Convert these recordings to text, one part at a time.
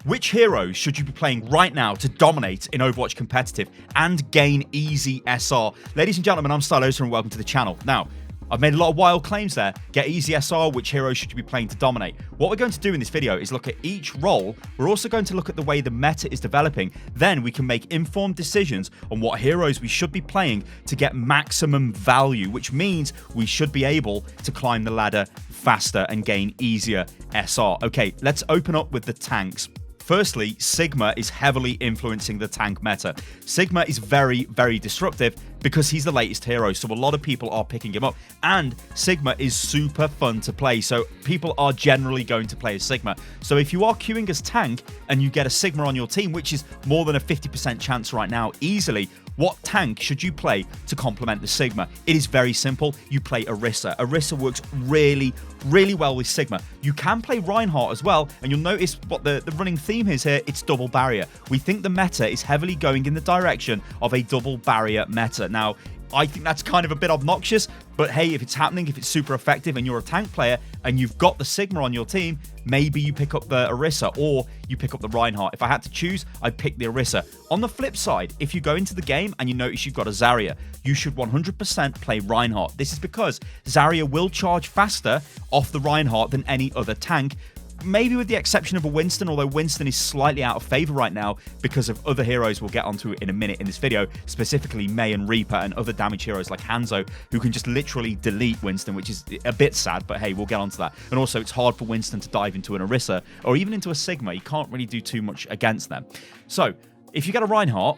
Which heroes should you be playing right now to dominate in Overwatch competitive and gain easy SR? Ladies and gentlemen, I'm Stylosa and welcome to the channel. Now, I've made a lot of wild claims there. Get easy SR, which heroes should you be playing to dominate? What we're going to do in this video is look at each role. We're also going to look at the way the meta is developing. Then we can make informed decisions on what heroes we should be playing to get maximum value, which means we should be able to climb the ladder faster and gain easier SR. Okay, let's open up with the tanks. Firstly, Sigma is heavily influencing the tank meta. Sigma is very, very disruptive because he's the latest hero, so a lot of people are picking him up. And Sigma is super fun to play, so people are generally going to play as Sigma. So if you are queuing as tank and you get a Sigma on your team, which is more than a 50% chance right now easily, what tank should you play to complement the Sigma? It is very simple. You play Orisa. Orisa works really, really well with Sigma. You can play Reinhardt as well, and you'll notice what the running theme is here. It's double barrier. We think the meta is heavily going in the direction of a double barrier meta. Now, I think that's kind of a bit obnoxious, but hey, if it's happening, if it's super effective and you're a tank player and you've got the Sigma on your team, maybe you pick up the Orisa or you pick up the Reinhardt. If I had to choose, I'd pick the Orisa. On the flip side, if you go into the game and you notice you've got a Zarya, you should 100% play Reinhardt. This is because Zarya will charge faster off the Reinhardt than any other tank, maybe with the exception of a Winston, although Winston is slightly out of favor right now because of other heroes we'll get onto in a minute in this video, specifically Mei and Reaper and other damage heroes like Hanzo, who can just literally delete Winston, which is a bit sad, but hey, we'll get onto that. And also, it's hard for Winston to dive into an Orisa or even into a Sigma. You can't really do too much against them. So, if you get a Reinhardt,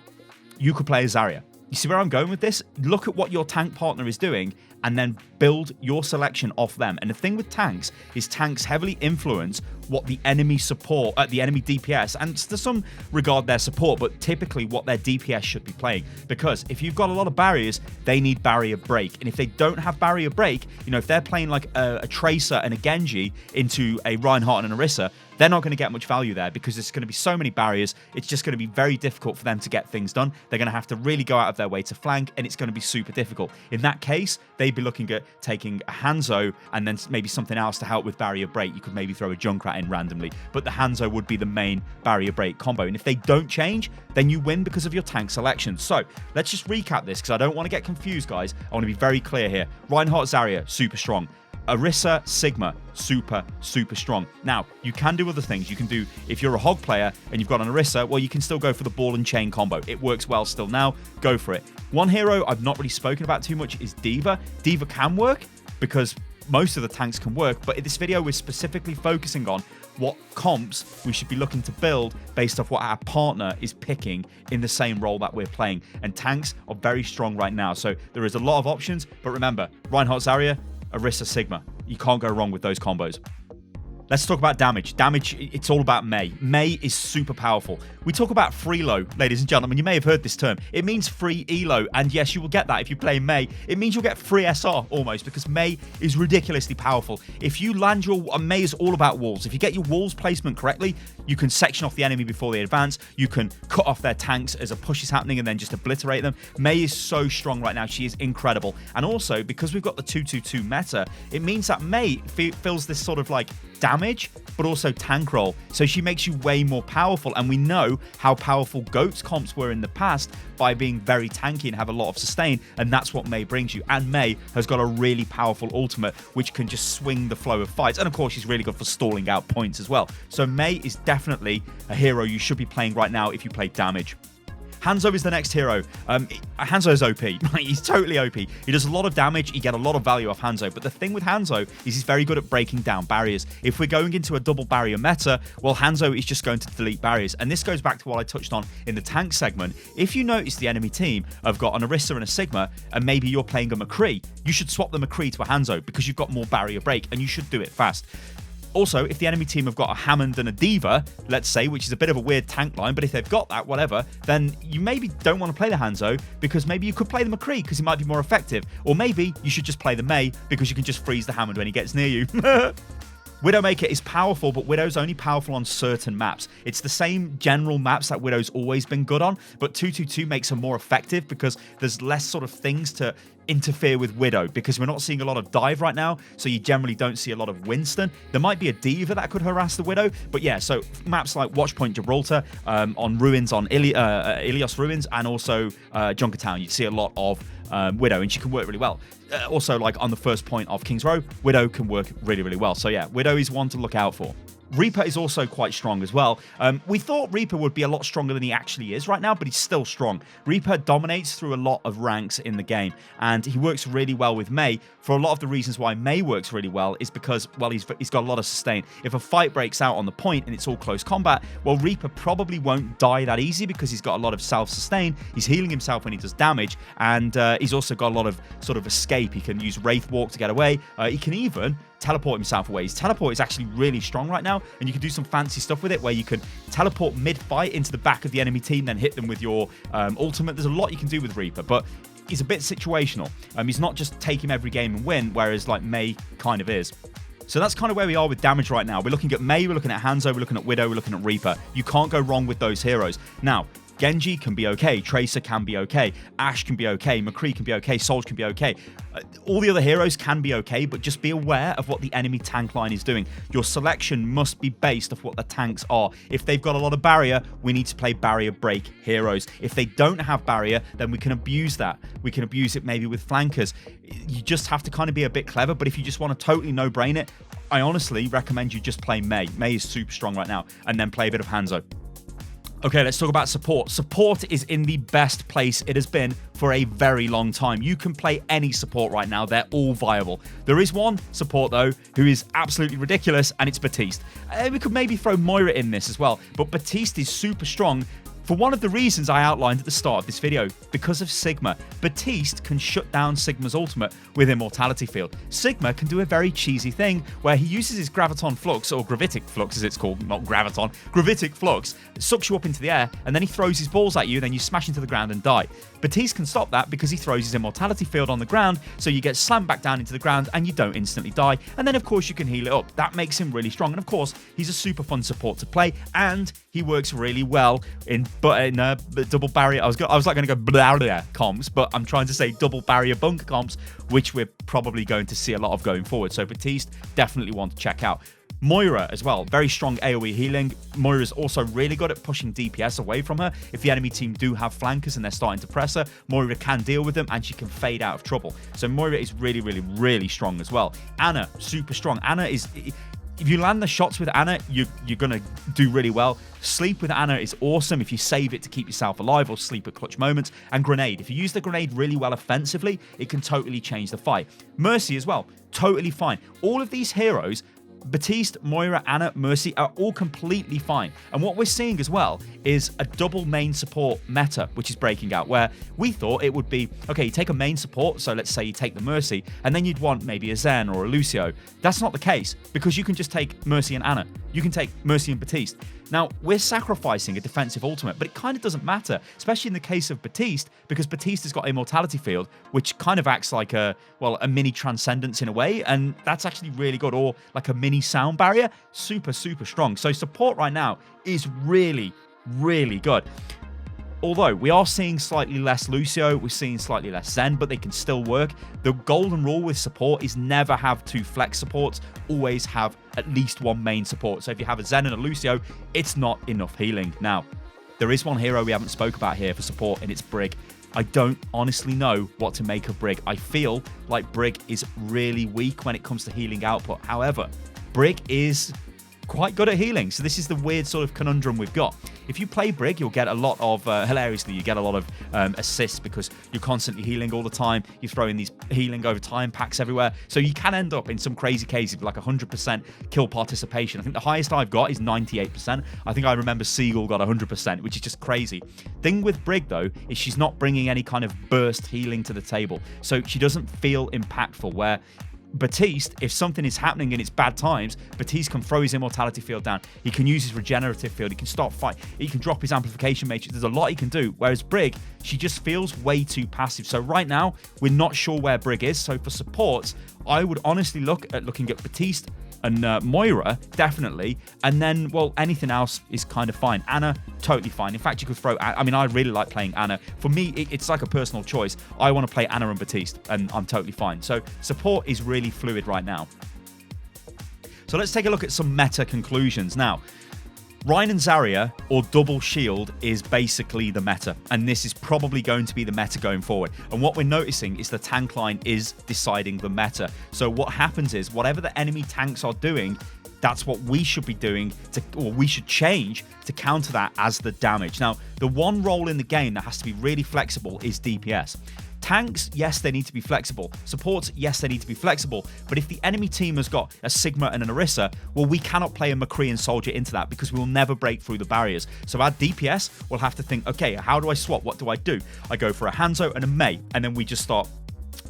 you could play a Zarya. You see where I'm going with this? Look at what your tank partner is doing and then build your selection off them. And the thing with tanks is tanks heavily influence what the enemy support, the enemy DPS, and to some regard their support, but typically what their DPS should be playing. Because if you've got a lot of barriers, they need barrier break. And if they don't have barrier break, you know, if they're playing like a Tracer and a Genji into a Reinhardt and an Orisa, they're not going to get much value there because there's going to be so many barriers. It's just going to be very difficult for them to get things done. They're going to have to really go out of their way to flank, and it's going to be super difficult. In that case, they'd be looking at taking a Hanzo and then maybe something else to help with barrier break. You could maybe throw a Junkrat in randomly, but the Hanzo would be the main barrier break combo. And if they don't change, then you win because of your tank selection. So let's just recap this because I don't want to get confused, guys. I want to be very clear here. Reinhardt, Zarya, super strong. Orisa, Sigma, super, super strong. Now, you can do other things. You can do, if you're a Hog player and you've got an Orisa, well, you can still go for the ball and chain combo. It works well still now. Go for it. One hero I've not really spoken about too much is D.Va. D.Va can work because most of the tanks can work, but in this video, we're specifically focusing on what comps we should be looking to build based off what our partner is picking in the same role that we're playing. And tanks are very strong right now, so there is a lot of options, but remember, Reinhardt, Zarya, Orisa, Sigma. You can't go wrong with those combos. Let's talk about damage. Damage, it's all about Mei. Mei is super powerful. We talk about free low, ladies and gentlemen. You may have heard this term. It means free elo, and yes, you will get that if you play Mei. It means you'll get free SR almost because Mei is ridiculously powerful. If you land your... Mei is all about walls. If you get your walls placement correctly, you can section off the enemy before they advance. You can cut off their tanks as a push is happening and then just obliterate them. Mei is so strong right now. She is incredible. And also, because we've got the 2-2-2 meta, it means that Mei feels this sort of like damage, but also tank roll. So she makes you way more powerful. And we know how powerful GOAT's comps were in the past by being very tanky and have a lot of sustain. And that's what Mei brings you. And Mei has got a really powerful ultimate, which can just swing the flow of fights. And of course, she's really good for stalling out points as well. So Mei is definitely a hero you should be playing right now if you play damage. Hanzo is the next hero. Hanzo is OP. He's totally OP. He does a lot of damage. You get a lot of value off Hanzo. But the thing with Hanzo is he's very good at breaking down barriers. If we're going into a double barrier meta, well, Hanzo is just going to delete barriers. And this goes back to what I touched on in the tank segment. If you notice the enemy team have got an Orisa and a Sigma, and maybe you're playing a McCree, you should swap the McCree to a Hanzo because you've got more barrier break, and you should do it fast. Also, if the enemy team have got a Hammond and a D.Va, let's say, which is a bit of a weird tank line, but if they've got that, whatever, then you maybe don't want to play the Hanzo because maybe you could play the McCree because he might be more effective. Or maybe you should just play the Mei because you can just freeze the Hammond when he gets near you. Widowmaker is powerful, but Widow's only powerful on certain maps. It's the same general maps that Widow's always been good on, but 222 makes her more effective because there's less sort of things to interfere with Widow, because we're not seeing a lot of dive right now, so you generally don't see a lot of Winston. There might be a Diva that could harass the Widow, but yeah, so maps like Watchpoint Gibraltar, on Ruins, on Ilios Ruins, and also Junkertown, you see a lot of Widow, and she can work really well. Also, like on the first point of King's Row, Widow can work really, really well. So yeah, Widow is one to look out for. Reaper is also quite strong as well. We thought Reaper would be a lot stronger than he actually is right now, but he's still strong. Reaper dominates through a lot of ranks in the game, and he works really well with Mei. For a lot of the reasons why Mei works really well is because, well, he's got a lot of sustain. If a fight breaks out on the point and it's all close combat, well, Reaper probably won't die that easy because he's got a lot of self-sustain. He's healing himself when he does damage, and he's also got a lot of sort of escape. He can use Wraith Walk to get away. He can even teleport himself away. His teleport is actually really strong right now, and you can do some fancy stuff with it where you can teleport mid-fight into the back of the enemy team, then hit them with your ultimate. There's a lot you can do with Reaper, but he's a bit situational. He's not just take him every game and win, whereas like Mei kind of is. So that's kind of where we are with damage right now. We're looking at Mei, we're looking at Hanzo, we're looking at Widow, we're looking at Reaper. You can't go wrong with those heroes. Now, Genji can be okay, Tracer can be okay, Ashe can be okay, McCree can be okay, Solj can be okay. All the other heroes can be okay, but just be aware of what the enemy tank line is doing. Your selection must be based off what the tanks are. If they've got a lot of barrier, we need to play barrier break heroes. If they don't have barrier, then we can abuse that. We can abuse it maybe with flankers. You just have to kind of be a bit clever, but if you just want to totally no-brain it, I honestly recommend you just play Mei. Mei is super strong right now, and then play a bit of Hanzo. Okay, let's talk about support. Support is in the best place it has been for a very long time. You can play any support right now. They're all viable. There is one support, though, who is absolutely ridiculous, and it's Baptiste. We could maybe throw Moira in this as well, but Baptiste is super strong for one of the reasons I outlined at the start of this video, because of Sigma. Baptiste can shut down Sigma's ultimate with Immortality Field. Sigma can do a very cheesy thing where he uses his Graviton Flux, or Gravitic Flux as it's called, not Graviton, Gravitic Flux, sucks you up into the air, and then he throws his balls at you, then you smash into the ground and die. Baptiste can stop that because he throws his Immortality Field on the ground, so you get slammed back down into the ground and you don't instantly die, and then of course you can heal it up. That makes him really strong, and of course he's a super fun support to play, and he works really well in double barrier. I was like going to go barrier comps, but I'm trying to say double barrier bunker comps, which we're probably going to see a lot of going forward. So Baptiste, definitely one to check out. Moira as well, very strong AoE healing. Moira is also really good at pushing DPS away from her. If the enemy team do have flankers and they're starting to press her, Moira can deal with them and she can fade out of trouble. So Moira is really, really, really strong as well. Anna, super strong. Anna is... If you land the shots with Anna, you're going to do really well. Sleep with Anna is awesome if you save it to keep yourself alive or sleep at clutch moments. And Grenade. If you use the Grenade really well offensively, it can totally change the fight. Mercy as well. Totally fine. All of these heroes, Baptiste, Moira, Anna, Mercy, are all completely fine. And what we're seeing as well is a double main support meta, which is breaking out, where we thought it would be, okay, you take a main support, so let's say you take the Mercy, and then you'd want maybe a Zen or a Lucio. That's not the case, because you can just take Mercy and Anna. You can take Mercy and Baptiste. Now, we're sacrificing a defensive ultimate, but it kind of doesn't matter, especially in the case of Baptiste, because Baptiste has got Immortality Field, which kind of acts like a mini Transcendence in a way, and that's actually really good, or like a mini Sound Barrier. Super, super strong. So support right now is really, really good. Although we are seeing slightly less Lucio, we're seeing slightly less Zen, but they can still work. The golden rule with support is never have two flex supports, always have at least one main support. So if you have a Zen and a Lucio, it's not enough healing. Now, there is one hero we haven't spoke about here for support, and it's Brig. I don't honestly know what to make of Brig. I feel like Brig is really weak when it comes to healing output. However, Brig is quite good at healing. So this is the weird sort of conundrum we've got. If you play Brig, you'll get a lot of, hilariously, you get a lot of assists because you're constantly healing all the time. You're throwing these healing over time packs everywhere. So you can end up in some crazy cases with like 100% kill participation. I think the highest I've got is 98%. I think I remember Seagull got 100%, which is just crazy. Thing with Brig, though, is she's not bringing any kind of burst healing to the table. So she doesn't feel impactful, where Baptiste, if something is happening in its bad times, Baptiste can throw his Immortality Field down. He can use his Regenerative Field. He can start fight. He can drop his Amplification Matrix. There's a lot he can do. Whereas Brig, she just feels way too passive. So right now, we're not sure where Brig is. So for supports, I would honestly look at Baptiste, and Moira, definitely. And then, well, anything else is kind of fine. Ana, totally fine. In fact, you could throw... I mean, I really like playing Ana. For me, it's like a personal choice. I want to play Ana and Baptiste, and I'm totally fine. So support is really fluid right now. So let's take a look at some meta conclusions. Now, Rein and Zarya, or double shield, is basically the meta, and this is probably going to be the meta going forward. And what we're noticing is the tank line is deciding the meta. So what happens is, whatever the enemy tanks are doing, that's what we should be doing, or we should change to counter that as the damage. Now, the one role in the game that has to be really flexible is DPS. Tanks, yes, they need to be flexible. Supports, yes, they need to be flexible. But if the enemy team has got a Sigma and an Orisa, well, we cannot play a McCree and Soldier into that because we will never break through the barriers. So our DPS will have to think, okay, how do I swap? What do I do? I go for a Hanzo and a Mei, and then we just start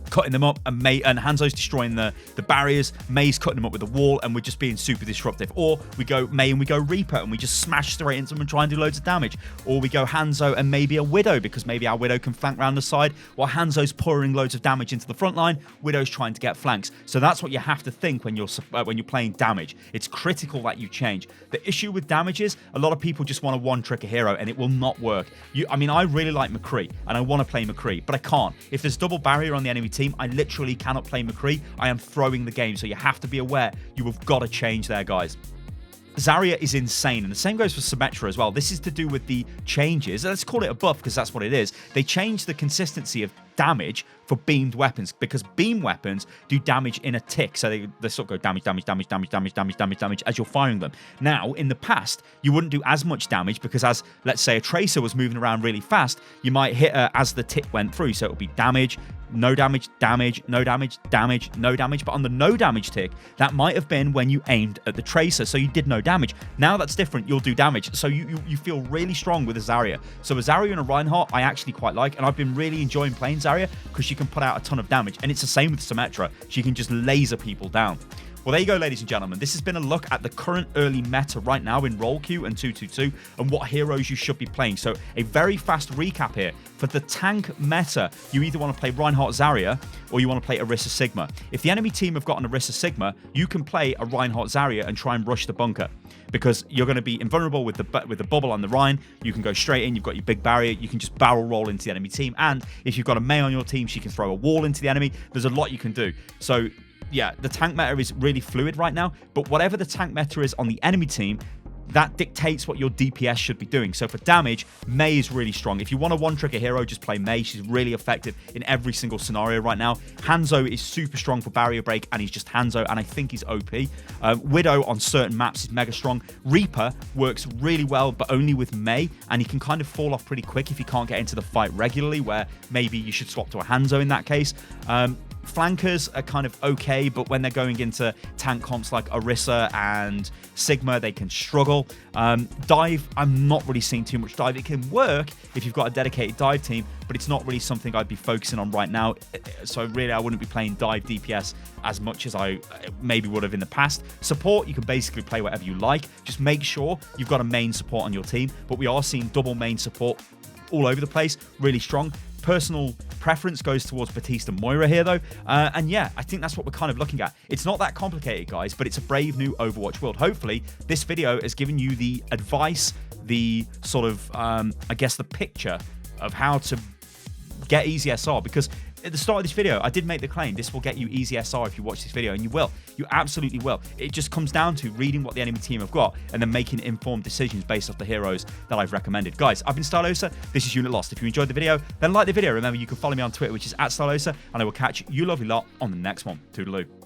cutting them up, and Hanzo's destroying the barriers, Mei's cutting them up with the wall, and we're just being super disruptive. Or we go Mei and we go Reaper, and we just smash straight into them and try and do loads of damage. Or we go Hanzo and maybe a Widow, because maybe our Widow can flank around the side, while Hanzo's pouring loads of damage into the front line, Widow's trying to get flanks. So that's what you have to think when you're playing damage. It's critical that you change. The issue with damage is, a lot of people just want to one-trick a hero, and it will not work. I mean, I really like McCree, and I want to play McCree, but I can't. If there's double barrier on the enemy team, I literally cannot play McCree. I am throwing the game, so you have to be aware. You have got to change there, guys. Zarya is insane, and the same goes for Symmetra as well. This is to do with the changes. Let's call it a buff, because that's what it is. They changed the consistency of damage for beamed weapons, because beam weapons do damage in a tick. So they sort of go damage, damage, damage, damage, damage, damage, damage, damage as you're firing them. Now, in the past, you wouldn't do as much damage because, as, let's say, a Tracer was moving around really fast, you might hit her as the tick went through. So it would be damage, no damage, damage, no damage, damage, no damage. But on the no damage tick, that might have been when you aimed at the Tracer, so you did no damage. Now that's different. You'll do damage. So you feel really strong with a Zarya. So a Zarya and a Reinhardt, I actually quite like, and I've been really enjoying playing Zarya because she can put out a ton of damage. And it's the same with Symmetra. She can just laser people down. Well, there you go, ladies and gentlemen. This has been a look at the current early meta right now in Role Queue and 222 and what heroes you should be playing. So a very fast recap here. For the tank meta, you either want to play Reinhardt Zarya or you want to play Orisa Sigma. If the enemy team have got an Orisa Sigma, you can play a Reinhardt Zarya and try and rush the bunker, because you're going to be invulnerable with the bubble on the Rein. You can go straight in. You've got your big barrier. You can just barrel roll into the enemy team. And if you've got a Mei on your team, she can throw a wall into the enemy. There's a lot you can do. So yeah, the tank meta is really fluid right now, but whatever the tank meta is on the enemy team, that dictates what your DPS should be doing. So for damage, Mei is really strong. If you want to one-trick a hero, just play Mei. She's really effective in every single scenario right now. Hanzo is super strong for barrier break, and he's just Hanzo, and I think he's OP. Widow on certain maps is mega strong. Reaper works really well, but only with Mei, and he can kind of fall off pretty quick if you can't get into the fight regularly, where maybe you should swap to a Hanzo in that case. Flankers are kind of okay, but when they're going into tank comps like Orisa and Sigma, they can struggle. Dive, I'm not really seeing too much dive. It can work if you've got a dedicated dive team, but it's not really something I'd be focusing on right now. So really, I wouldn't be playing dive DPS as much as I maybe would have in the past. Support, you can basically play whatever you like. Just make sure you've got a main support on your team, but we are seeing double main support all over the place, really strong. Personal preference goes towards Baptiste and Moira here, though. And yeah, I think that's what we're kind of looking at. It's not that complicated, guys, but it's a brave new Overwatch world. Hopefully, this video has given you the advice, the sort of, I guess, the picture of how to get easy SR, because at the start of this video, I did make the claim this will get you easy SR if you watch this video, and you will. You absolutely will. It just comes down to reading what the enemy team have got and then making informed decisions based off the heroes that I've recommended. Guys, I've been Stylosa. This is Unit Lost. If you enjoyed the video, then like the video. Remember, you can follow me on Twitter, which is @Stylosa, and I will catch you lovely lot on the next one. Toodaloo.